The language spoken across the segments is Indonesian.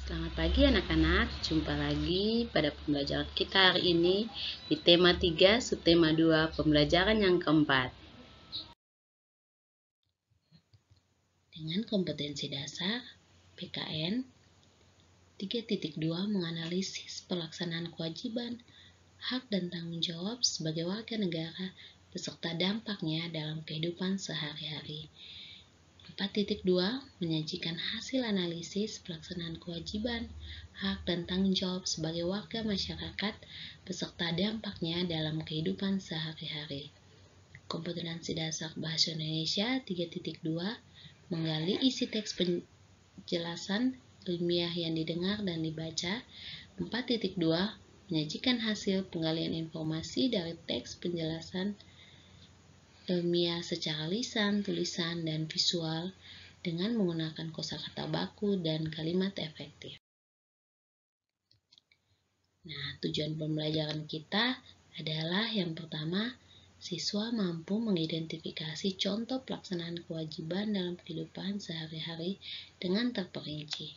Selamat pagi anak-anak, jumpa lagi pada pembelajaran kita hari ini di tema 3, subtema 2, pembelajaran yang keempat. Dengan kompetensi dasar, PKN 3.2 menganalisis pelaksanaan kewajiban, hak dan tanggung jawab sebagai warga negara beserta dampaknya dalam kehidupan sehari-hari. 4.2 menyajikan hasil analisis pelaksanaan kewajiban, hak dan tanggung jawab sebagai warga masyarakat beserta dampaknya dalam kehidupan sehari-hari. Kompetensi dasar bahasa Indonesia 3.2 menggali isi teks penjelasan ilmiah yang didengar dan dibaca. 4.2 menyajikan hasil penggalian informasi dari teks penjelasan ilmiah secara lisan, tulisan, dan visual dengan menggunakan kosakata baku dan kalimat efektif. Nah, tujuan pembelajaran kita adalah yang pertama, siswa mampu mengidentifikasi contoh pelaksanaan kewajiban dalam kehidupan sehari-hari dengan terperinci.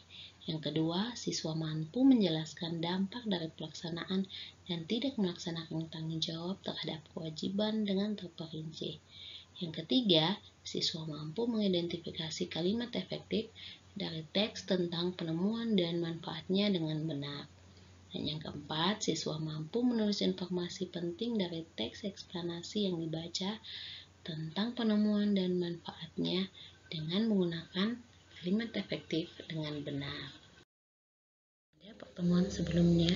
Yang kedua, siswa mampu menjelaskan dampak dari pelaksanaan dan tidak melaksanakan tanggung jawab terhadap kewajiban dengan terperinci. Yang ketiga, siswa mampu mengidentifikasi kalimat efektif dari teks tentang penemuan dan manfaatnya dengan benar. Dan yang keempat, siswa mampu menulis informasi penting dari teks eksplanasi yang dibaca tentang penemuan dan manfaatnya dengan menggunakan kalimat efektif dengan benar. Pada pertemuan sebelumnya,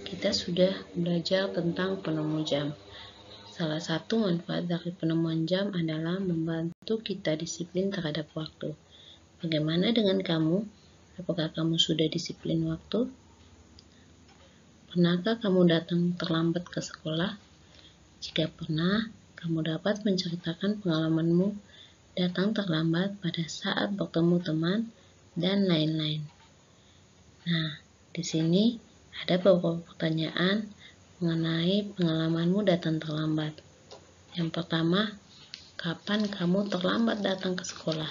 kita sudah belajar tentang penemu jam. Salah satu manfaat dari penemuan jam adalah membantu kita disiplin terhadap waktu. Bagaimana dengan kamu? Apakah kamu sudah disiplin waktu? Pernahkah kamu datang terlambat ke sekolah? Jika pernah, kamu dapat menceritakan pengalamanmu datang terlambat pada saat bertemu teman dan lain-lain. Nah, di sini ada beberapa pertanyaan mengenai pengalamanmu datang terlambat. Yang pertama, kapan kamu terlambat datang ke sekolah?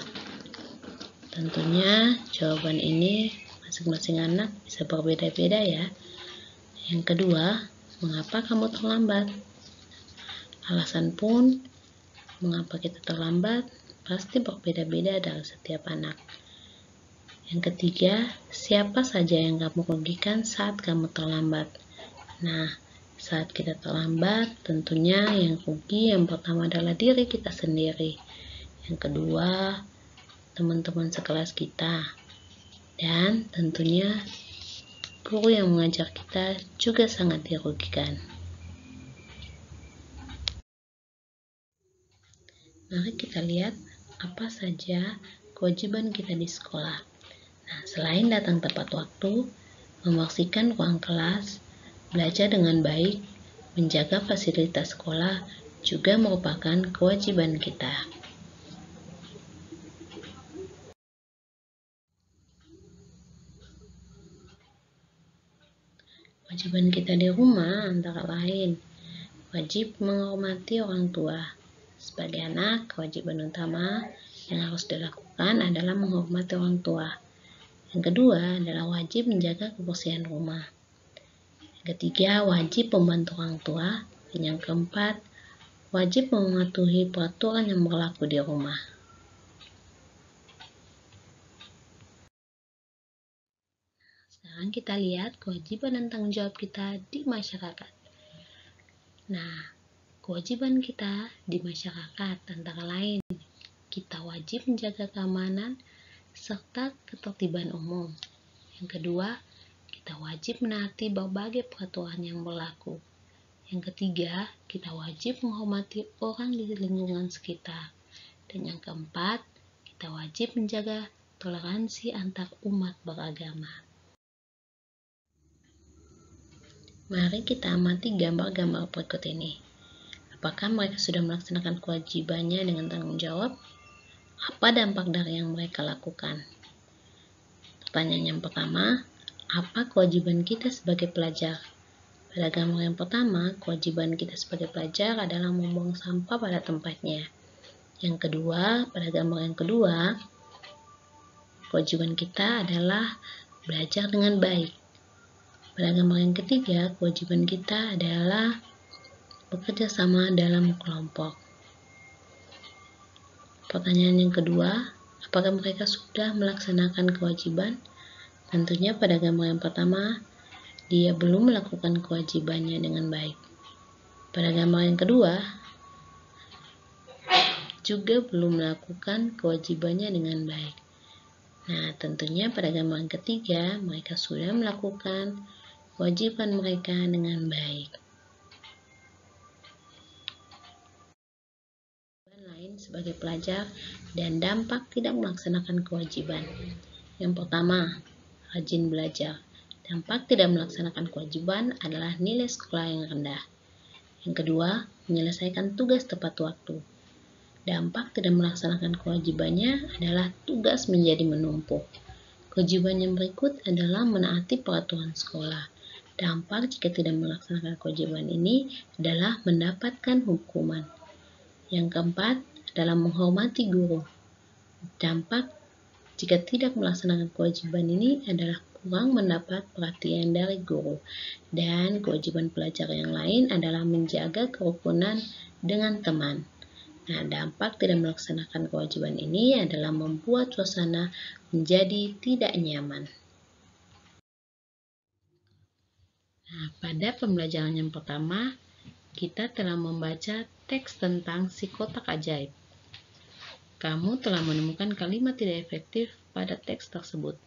Tentunya jawaban ini masing-masing anak bisa berbeda-beda ya. Yang kedua, mengapa kamu terlambat? Alasan pun mengapa kita terlambat pasti berbeda-beda dari setiap anak. Yang ketiga, siapa saja yang kamu rugikan saat kamu terlambat? Nah, saat kita terlambat, tentunya yang rugi yang pertama adalah diri kita sendiri. Yang kedua, teman-teman sekelas kita. Dan tentunya guru yang mengajar kita juga sangat dirugikan. Mari kita lihat apa saja kewajiban kita di sekolah. Nah, selain datang tepat waktu, membersihkan ruang kelas, belajar dengan baik, menjaga fasilitas sekolah juga merupakan kewajiban kita. Kewajiban kita di rumah antara lain wajib menghormati orang tua. Sebagai anak, kewajiban utama yang harus dilakukan adalah menghormati orang tua. Yang kedua adalah wajib menjaga kebersihan rumah. Yang ketiga, wajib membantu orang tua. Dan yang keempat, wajib mematuhi peraturan yang berlaku di rumah. Sekarang kita lihat kewajiban dan tanggung jawab kita di masyarakat. Nah, kewajiban kita di masyarakat antara lain, kita wajib menjaga keamanan serta ketertiban umum. Yang kedua, kita wajib menaati berbagai peraturan yang berlaku. Yang ketiga, kita wajib menghormati orang di lingkungan sekitar. Dan yang keempat, kita wajib menjaga toleransi antar umat beragama. Mari kita amati gambar-gambar berikut ini. Apakah mereka sudah melaksanakan kewajibannya dengan tanggung jawab? Apa dampak dari yang mereka lakukan? Pertanyaan yang pertama, apa kewajiban kita sebagai pelajar? Pada gambar yang pertama, kewajiban kita sebagai pelajar adalah membuang sampah pada tempatnya. Yang kedua, pada gambar yang kedua, kewajiban kita adalah belajar dengan baik. Pada gambar yang ketiga, kewajiban kita adalah bekerja sama dalam kelompok. Pertanyaan yang kedua, apakah mereka sudah melaksanakan kewajiban? Tentunya pada gambar yang pertama, dia belum melakukan kewajibannya dengan baik. Pada gambar yang kedua, juga belum melakukan kewajibannya dengan baik. Nah, tentunya pada gambar yang ketiga, mereka sudah melakukan kewajiban mereka dengan baik. Lain sebagai pelajar dan dampak tidak melaksanakan kewajiban. Yang pertama, rajin belajar. Dampak tidak melaksanakan kewajiban adalah nilai sekolah yang rendah. Yang kedua, menyelesaikan tugas tepat waktu. Dampak tidak melaksanakan kewajibannya adalah tugas menjadi menumpuk. Kewajiban yang berikut adalah menaati peraturan sekolah. Dampak jika tidak melaksanakan kewajiban ini adalah mendapatkan hukuman. Yang keempat adalah menghormati guru. Dampak jika tidak melaksanakan kewajiban ini adalah kurang mendapat perhatian dari guru. Dan kewajiban pelajar yang lain adalah menjaga kerukunan dengan teman. Nah, dampak tidak melaksanakan kewajiban ini adalah membuat suasana menjadi tidak nyaman. Nah, pada pembelajaran yang pertama, kita telah membaca teks tentang si kotak ajaib. Kamu telah menemukan kalimat tidak efektif pada teks tersebut.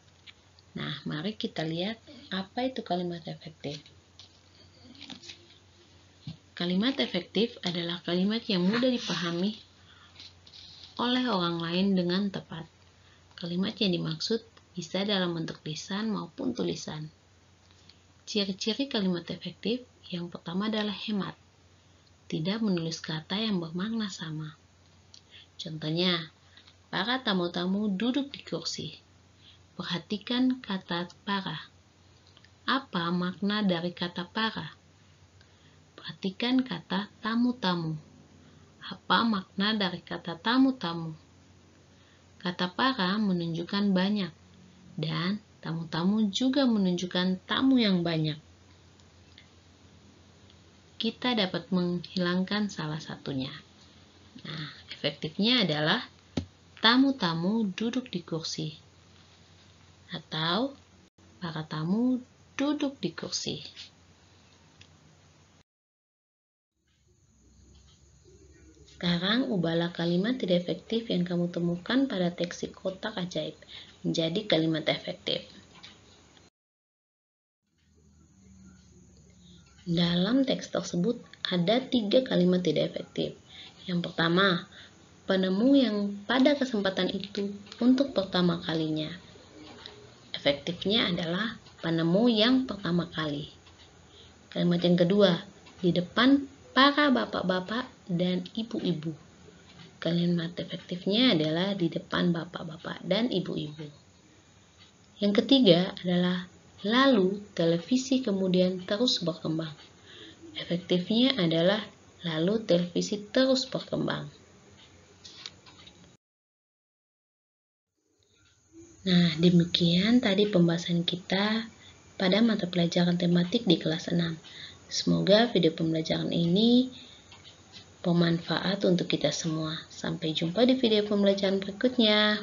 Nah, mari kita lihat apa itu kalimat efektif. Kalimat efektif adalah kalimat yang mudah dipahami oleh orang lain dengan tepat. Kalimat yang dimaksud bisa dalam bentuk lisan maupun tulisan. Ciri-ciri kalimat efektif yang pertama adalah hemat. Tidak menulis kata yang bermakna sama. Contohnya, para tamu-tamu duduk di kursi. Perhatikan kata para. Apa makna dari kata para? Perhatikan kata tamu-tamu. Apa makna dari kata tamu-tamu? Kata para menunjukkan banyak, dan tamu-tamu juga menunjukkan tamu yang banyak. Kita dapat menghilangkan salah satunya. Nah, efektifnya adalah tamu-tamu duduk di kursi atau para tamu duduk di kursi. Sekarang ubahlah kalimat tidak efektif yang kamu temukan pada teks si kotak ajaib menjadi kalimat efektif. Dalam teks tersebut ada 3 kalimat tidak efektif. Yang pertama, penemu yang pada kesempatan itu untuk pertama kalinya. Efektifnya adalah penemu yang pertama kali. Kalimat yang kedua, di depan para bapak-bapak dan ibu-ibu. Kalimat efektifnya adalah di depan bapak-bapak dan ibu-ibu. Yang ketiga adalah lalu televisi kemudian terus berkembang. Efektifnya adalah lalu televisi terus berkembang. Nah, demikian tadi pembahasan kita pada mata pelajaran tematik di kelas 6. Semoga video pembelajaran ini bermanfaat untuk kita semua. Sampai jumpa di video pembelajaran berikutnya.